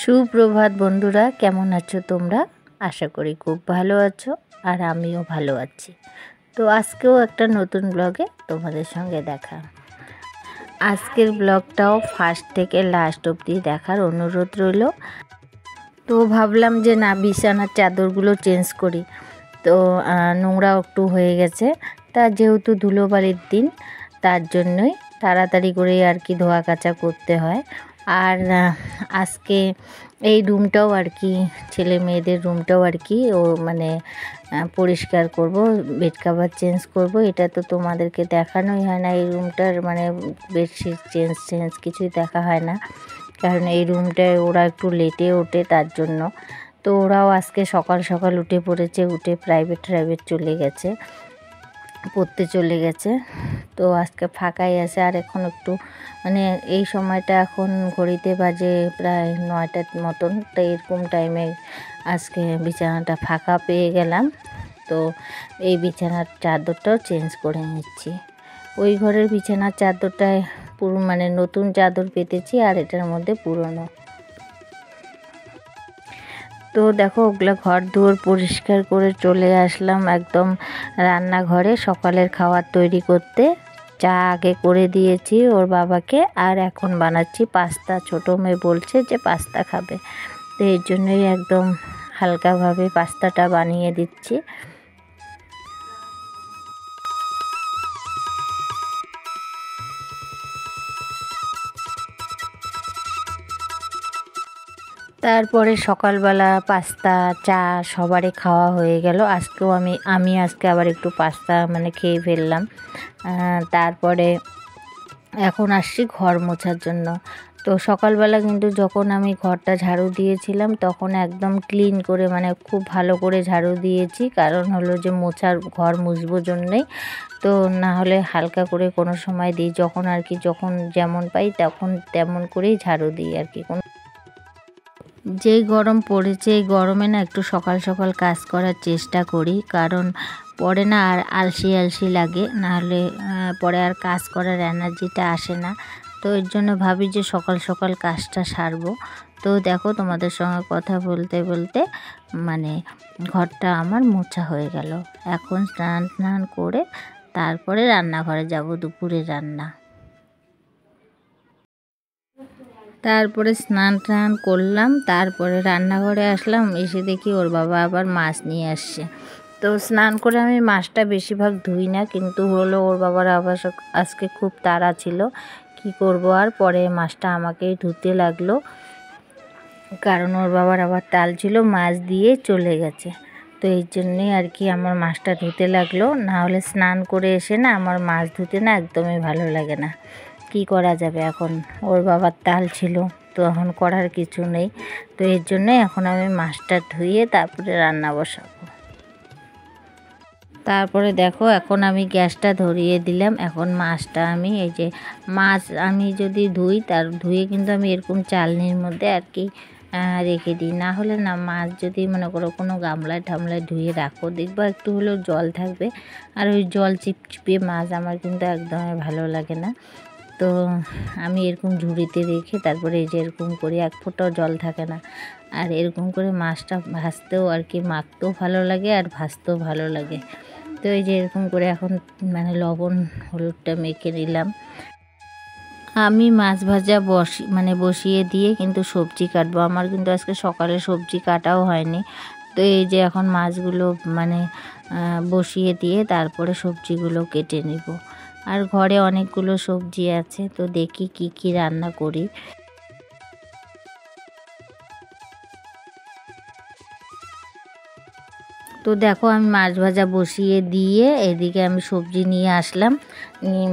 সুপ্রভাত বন্ধুরা, কেমন আছো তোমরা? আশা করি খুব ভালো আছো আর আমিও ভালো আছি। তো আজকেও একটা নতুন ব্লগে তোমাদের সঙ্গে দেখা। আজকের ব্লগটাও ফার্স্ট থেকে লাস্ট অবধি দেখার অনুরোধ রইল। তো ভাবলাম যে না, বিছানার চাদরগুলো চেঞ্জ করি। তো নোংরাও একটু হয়ে গেছে, তা যেহেতু ধুলোবালির দিন তার জন্যই তাড়াতাড়ি করে আর কি ধোয়া কাচা করতে হয়। আর আজকে এই রুমটাও আর কি, ছেলে মেয়েদের রুমটাও আর কি মানে পরিষ্কার করব, বেড কাভার চেঞ্জ করব। এটা তো তোমাদেরকে দেখানোই হয় না, এই রুমটার মানে বেডশিট চেঞ্জ কিছুই দেখা হয় না, কারণ এই রুমটায় ওরা একটু লেটে ওঠে তার জন্য। তো ওরাও আজকে সকাল সকাল উঠে পড়েছে, উঠে প্রাইভেট চলে গেছে, পড়তে চলে গেছে। তো আজকে ফাঁকাই আছে। আর এখন একটু মানে এই সময়টা এখন ঘড়িতে বাজে প্রায় 9টার মতন। তো এরকম টাইমে আজকে বিছানাটা ফাঁকা পেয়ে গেলাম। তো এই বিছানার চাদরটাও চেঞ্জ করে নিচ্ছি। ওই ঘরের বিছানার চাদরটায় পুরো মানে নতুন চাদর পেতেছি, আর এটার মধ্যে পুরনো। তো দেখো, ওগুলো ঘর দুয়ার পরিষ্কার করে চলে আসলাম একদম রান্নাঘরে সকালের খাবার তৈরি করতে। চা আগে করে দিয়েছি ওর বাবাকে, আর এখন বানাচ্ছি পাস্তা। ছোটো মেয়ে বলছে যে পাস্তা খাবে, তো এর জন্যই একদম হালকাভাবে পাস্তাটা বানিয়ে দিচ্ছি। তারপরে সকালবেলা পাস্তা চা সবারই খাওয়া হয়ে গেল। আজকেও আমি আজকে আবার একটু পাস্তা মানে খেয়ে ফেললাম। তারপরে এখন আসছি ঘর মোছার জন্য। তো সকালবেলা কিন্তু যখন আমি ঘরটা ঝাড়ু দিয়েছিলাম তখন একদম ক্লিন করে মানে খুব ভালো করে ঝাড়ু দিয়েছি, কারণ হলো যে ঘর মুছবো জন্যেই। তো না হলে হালকা করে কোনো সময় দিই, যখন আর কি যখন যেমন পাই তখন তেমন করেই ঝাড়ু দিই আর কি। যেই গরম পড়েছে এই গরমে না একটু সকাল সকাল কাজ করার চেষ্টা করি, কারণ পরে না আর আলসি লাগে, নাহলে পরে আর কাজ করার এনার্জিটা আসে না। তো এর জন্য ভাবি যে সকাল সকাল কাজটা সারবো। তো দেখো, তোমাদের সঙ্গে কথা বলতে বলতে মানে ঘরটা আমার মোছা হয়ে গেল। এখন স্নান করে তারপরে রান্নাঘরে যাব, দুপুরে রান্না। তারপরে স্নান করলাম, তারপরে রান্নাঘরে আসলাম, এসে দেখি ওর বাবা আবার মাছ নিয়ে আসছে। তো স্নান করে আমি মাছটা বেশিরভাগ ধুই না, কিন্তু হলো ওর বাবার আবার আজকে খুব তাড়া ছিল, কি করব আর, পরে মাছটা আমাকেই ধুতে লাগলো, কারণ ওর বাবার আবার তাল ছিল, মাছ দিয়ে চলে গেছে। তো এই জন্যেই আর কি আমার মাছটা ধুতে লাগলো, না হলে স্নান করে এসে না আমার মাছ ধুতে না একদমই ভালো লাগে না। কি করা যাবে, এখন ওর বাবার তাল ছিল, তো এখন করার কিছু নেই। তো এর জন্যই এখন আমি মাছটা ধুয়ে তারপরে রান্না বসাবো। তারপরে দেখো, এখন আমি গ্যাসটা ধরিয়ে দিলাম। এখন মাছটা আমি এই যে মাছ আমি যদি ধুয়ে কিন্তু আমি এরকম চালনির মধ্যে আর কি রেখে দিই। না হলে না, মাছ যদি মনে করো কোনো গামলায় ঠামলায় ধুয়ে রাখো, দেখবা একটু হলেও জল থাকবে, আর ওই জল চিপচিপে মাছ আমার কিন্তু একদমই ভালো লাগে না। তো আমি এরকম ঝুড়িতে রেখে তারপরে এই যে এরকম করি, এক ফোঁটাও জল থাকে না। আর এরকম করে মাছটা ভাজতেও আর কি মাখতেও ভালো লাগে আর ভাজতেও ভালো লাগে। তো এই যে এরকম করে এখন মানে লবণ হলুদটা মেখে নিলাম। আমি মাছ ভাজা বসিয়ে দিয়ে কিন্তু সবজি কাটবো। আমার কিন্তু আজকে সকালে সবজি কাটাও হয়নি। তো এই যে এখন মাছগুলো মানে বসিয়ে দিয়ে তারপরে সবজিগুলো কেটে নিব। আর ঘরে অনেকগুলো সবজি আছে, তো দেখি কি কি রান্না করি। তো দেখো, আমি মাছ ভাজা বসিয়ে দিয়ে এদিকে আমি সবজি নিয়ে আসলাম।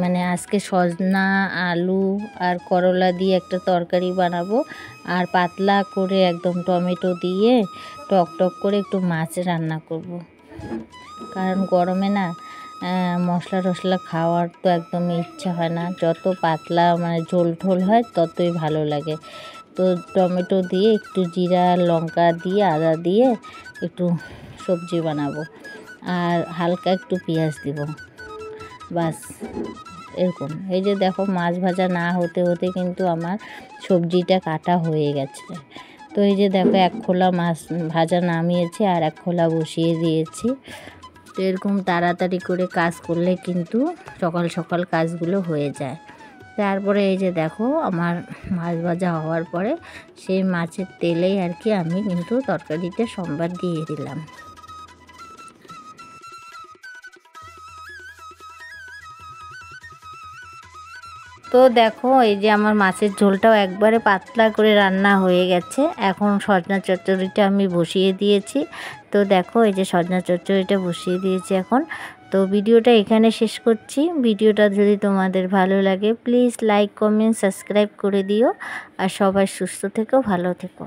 মানে আজকে সজনা আলু আর করলা দিয়ে একটা তরকারি বানাবো, আর পাতলা করে একদম টমেটো দিয়ে টক করে একটু মাছ রান্না করব। কারণ গরমে না মশলা টশলা খাওয়ার তো একদমই ইচ্ছা হয় না, যত পাতলা মানে ঝোল ঝোল হয় ততই ভালো লাগে। তো টমেটো দিয়ে একটু জিরা লঙ্কা দিয়ে আদা দিয়ে একটু সবজি বানাবো, আর হালকা একটু পেঁয়াজ দিব, বাস এরকম। এই যে দেখো, মাছ ভাজা না হতে হতে কিন্তু আমার সবজিটা কাটা হয়ে গেছে। তো এই যে দেখো এক খোলা মাছ ভাজা নামিয়েছি আর এক খোলা বসিয়ে দিয়েছি। তো এরকম তাড়াতাড়ি করে কাজ করলে কিন্তু সকাল সকাল কাজগুলো হয়ে যায়। তারপরে এই যে দেখো আমার মাছ ভাজা হওয়ার পরে সেই মাছের তেলেই আর কি আমি কিন্তু তরকারিতে সম্বার দিয়ে দিলাম। তো দেখো এই যে আমার মাছের ঝোলটাও একবারে পাতলা করে রান্না হয়ে গেছে। এখন সজনা চচ্চড়িটা আমি বসিয়ে দিয়েছি। তো দেখো এই যে সজনা চচ্চড়িটা বসিয়ে দিয়েছি এখন। তো ভিডিওটা এখানে শেষ করছি। ভিডিওটা যদি তোমাদের ভালো লাগে প্লিজ লাইক কমেন্ট সাবস্ক্রাইব করে দিও। আর সবাই সুস্থ থেকো, ভালো থেকো।